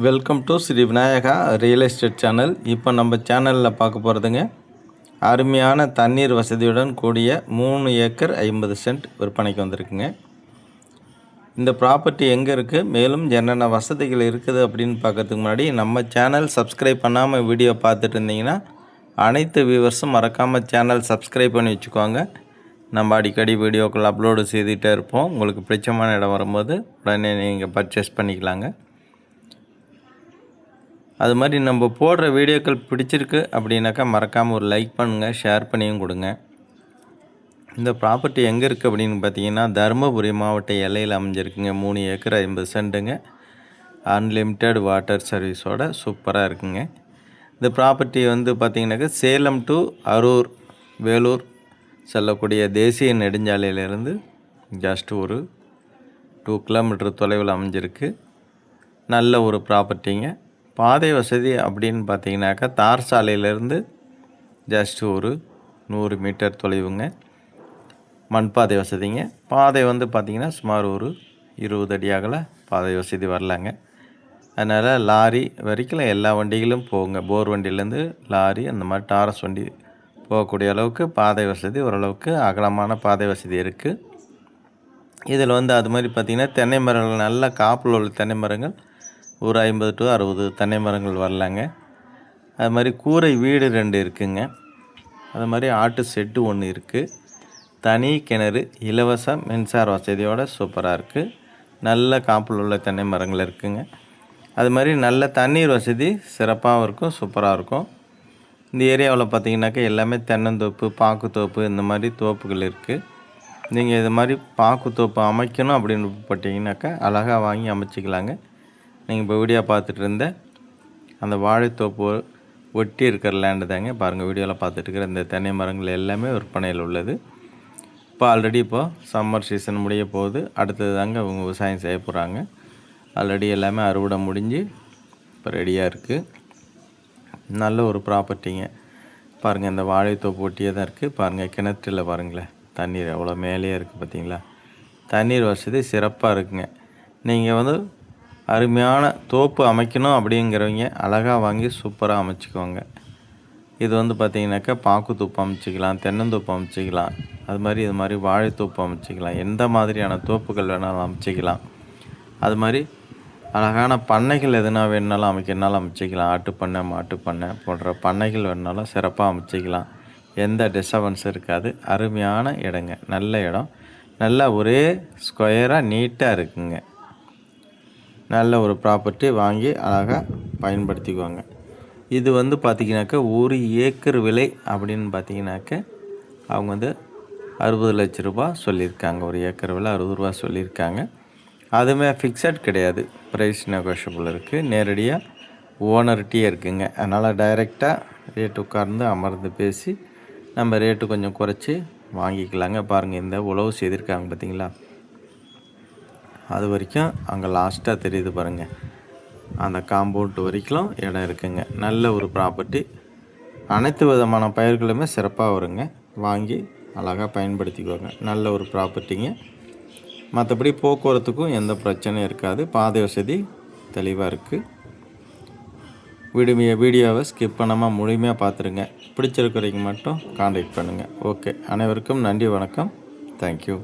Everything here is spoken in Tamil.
Welcome to Sri Vinayaka real estate channel. இப்போ நம்ம சேனலில் பார்க்க போகிறதுங்க, அருமையான தண்ணீர் வசதியுடன் கூடிய 3 ஏக்கர் 50 சென்ட் விற்பனைக்கு வந்திருக்குங்க. இந்த ப்ராப்பர்ட்டி எங்கே இருக்குது, மேலும் என்னென்ன வசதிகள் இருக்குது அப்படின்னு பார்க்கறதுக்கு முன்னாடி நம்ம சேனல் சப்ஸ்கிரைப் பண்ணாமல் வீடியோ பார்த்துட்டு இருந்தீங்கன்னா அனைத்து வியூவர்ஸும் மறக்காமல் சேனல் சப்ஸ்கிரைப் பண்ணி வச்சுக்கோங்க. நம்ம அடிக்கடி வீடியோக்கள் அப்லோடு செய்துகிட்டே இருப்போம். உங்களுக்கு பிடிச்சமான இடம் வரும்போது உடனே நீங்கள் பர்ச்சேஸ் பண்ணிக்கலாங்க. அது மாதிரி நம்ம போடுற வீடியோக்கள் பிடிச்சிருக்கு அப்படின்னாக்கா மறக்காமல் ஒரு லைக் பண்ணுங்கள், ஷேர் பண்ணியும் கொடுங்க. இந்த ப்ராப்பர்ட்டி எங்கே இருக்குது அப்படின்னு பார்த்தீங்கன்னா, தருமபுரி மாவட்ட எல்லையில் அமைஞ்சிருக்குங்க. 3 ஏக்கர் 50 சென்ட்டுங்க. அன்லிமிட்டெட் வாட்டர் சர்வீஸோட சூப்பராக இருக்குங்க. இந்த ப்ராப்பர்ட்டி வந்து பார்த்திங்கனாக்கா சேலம் டு அரூர் வேலூர் செல்லக்கூடிய தேசிய நெடுஞ்சாலையிலேருந்து ஜஸ்ட் ஒரு 2 கிலோமீட்டர் தொலைவில் அமைஞ்சிருக்கு. நல்ல ஒரு ப்ராப்பர்ட்டிங்க. பாதை வசதி அப்படின்னு பார்த்தீங்கன்னாக்கா தார் சாலையிலேருந்து ஜஸ்ட் ஒரு 100 மீட்டர் தொலைவுங்க. மண் பாதை வசதிங்க. பாதை வந்து பார்த்திங்கன்னா சுமார் ஒரு 20 அடி அகல பாதை வசதி வரலாங்க. அதனால் லாரி வரைக்கும் எல்லா வண்டிகளும் போகுங்க. போர் வண்டியிலேருந்து லாரி அந்த மாதிரி டாரஸ் வண்டி போகக்கூடிய அளவுக்கு பாதை வசதி, ஓரளவுக்கு அகலமான பாதை வசதி இருக்குது. இதில் வந்து அது மாதிரி பார்த்திங்கன்னா தென்னை மரங்கள், நல்ல காப்பில் உள்ள தென்னை மரங்கள் ஒரு 50 to 60 தென்னை மரங்கள் வரலாங்க. அது மாதிரி கூரை வீடு 2 இருக்குங்க. அது மாதிரி ஆட்டு செட்டு 1 இருக்குது. தனி கிணறு, இலவச மின்சார வசதியோடு சூப்பராக இருக்குது. நல்ல காப்பில் உள்ள தென்னை மரங்கள் இருக்குங்க. அது மாதிரி நல்ல தண்ணீர் வசதி சிறப்பாகவும் இருக்கும், சூப்பராக இருக்கும். இந்த ஏரியாவில் பார்த்திங்கனாக்கா எல்லாமே தென்னந்தோப்பு, பாக்குத்தோப்பு இந்த மாதிரி தோப்புகள் இருக்குது. நீங்கள் இது மாதிரி பாக்குத்தோப்பு அமைக்கணும் அப்படின்னு பட்டிங்கனாக்கா அழகாக வாங்கி அமைச்சிக்கலாங்க. நீங்கள் இப்போ வீடியோ பார்த்துட்டு இருந்த அந்த வாழைத்தோப்பு ஒட்டி இருக்கிற லேண்டு தாங்க. பாருங்கள், வீடியோவில் பார்த்துட்டு இருக்கிற இந்த தென்னை மரங்கள் எல்லாமே விற்பனையில் உள்ளது. இப்போ ஆல்ரெடி சம்மர் சீசன் முடிய போகுது. அடுத்தது தாங்க அவங்க விவசாயம் செய்ய போகிறாங்க. ஆல்ரெடி எல்லாமே அறுவடை முடிஞ்சு இப்போ ரெடியாக இருக்குது. நல்ல ஒரு ப்ராப்பர்ட்டிங்க. பாருங்கள், இந்த வாழைத்தோப்பு ஒட்டியே தான் இருக்குது. பாருங்கள், கிணற்றில் பாருங்களேன் தண்ணீர் எவ்வளோ மேலேயே இருக்குது பார்த்தீங்களா. தண்ணீர் வசதி சிறப்பாக இருக்குங்க. நீங்கள் வந்து அருமையான தோப்பு அமைக்கணும் அப்படிங்கிறவங்க அழகாக வாங்கி சூப்பராக அமைச்சிக்குவாங்க. இது வந்து பார்த்திங்கனாக்கா பாக்குத்தோப்பு அமைச்சிக்கலாம், தென்னந்தோப்பு அமைச்சிக்கலாம், அது மாதிரி இது மாதிரி வாழைத்தோப்பு அமைச்சிக்கலாம். எந்த மாதிரியான தோப்புகள் வேணாலும் அமைச்சிக்கலாம். அது மாதிரி அழகான பண்ணைகள் எதுனா வேணுனாலும் அமைச்சிக்கலாம். ஆட்டுப்பண்ணை, மாட்டுப்பண்ணை போன்ற பண்ணைகள் வேணுனாலும் சிறப்பாக அமைச்சிக்கலாம். எந்த டிஸ்டர்பன்ஸும் இருக்காது. அருமையான இடங்க, நல்ல இடம். நல்லா ஒரே ஸ்கொயராக நீட்டாக இருக்குங்க. நல்ல ஒரு ப்ராப்பர்ட்டி வாங்கி அழகாக பயன்படுத்திக்குவாங்க. இது வந்து பார்த்திங்கனாக்கா 1 ஏக்கர் விலை அப்படின்னு பார்த்திங்கனாக்கா அவங்க வந்து 60 லட்ச ரூபா சொல்லியிருக்காங்க. 1 ஏக்கர் விலை 60 ரூபா சொல்லியிருக்காங்க. அதுவுமே ஃபிக்ஸட் கிடையாது, ப்ரைஸ் நெகோஷியபிள் இருக்குது. நேரடியாக ஓனர்கிட்டே இருக்குங்க. அதனால் டைரெக்டாக ரேட்டு உட்கார்ந்து அமர்ந்து பேசி நம்ம ரேட்டு கொஞ்சம் குறைச்சி வாங்கிக்கலாங்க. பாருங்கள், இந்த உழவு செய்திருக்காங்க பார்த்திங்களா, அது வரைக்கும் அங்கே லாஸ்ட்டாக தெரியுது பாருங்கள். அந்த காம்பவுண்ட் வரைக்கும் இடம் இருக்குங்க. நல்ல ஒரு ப்ராப்பர்ட்டி. அனைத்து விதமான பயிர்களுமே சிறப்பாக வருங்க. வாங்கி அழகாக பயன்படுத்திக்குவாங்க. நல்ல ஒரு ப்ராப்பர்ட்டிங்க. மற்றபடி போக்குவரத்துக்கும் எந்த பிரச்சனையும் இருக்காது. பாதை வசதி தெளிவாக இருக்குது. வீடியோவை ஸ்கிப் பண்ணாமல் முழுமையாக பார்த்துருங்க. பிடிச்சிருக்கிறவங்க மட்டும் காண்டாக்ட் பண்ணுங்கள். ஓகே, அனைவருக்கும் நன்றி, வணக்கம், தேங்க்யூ.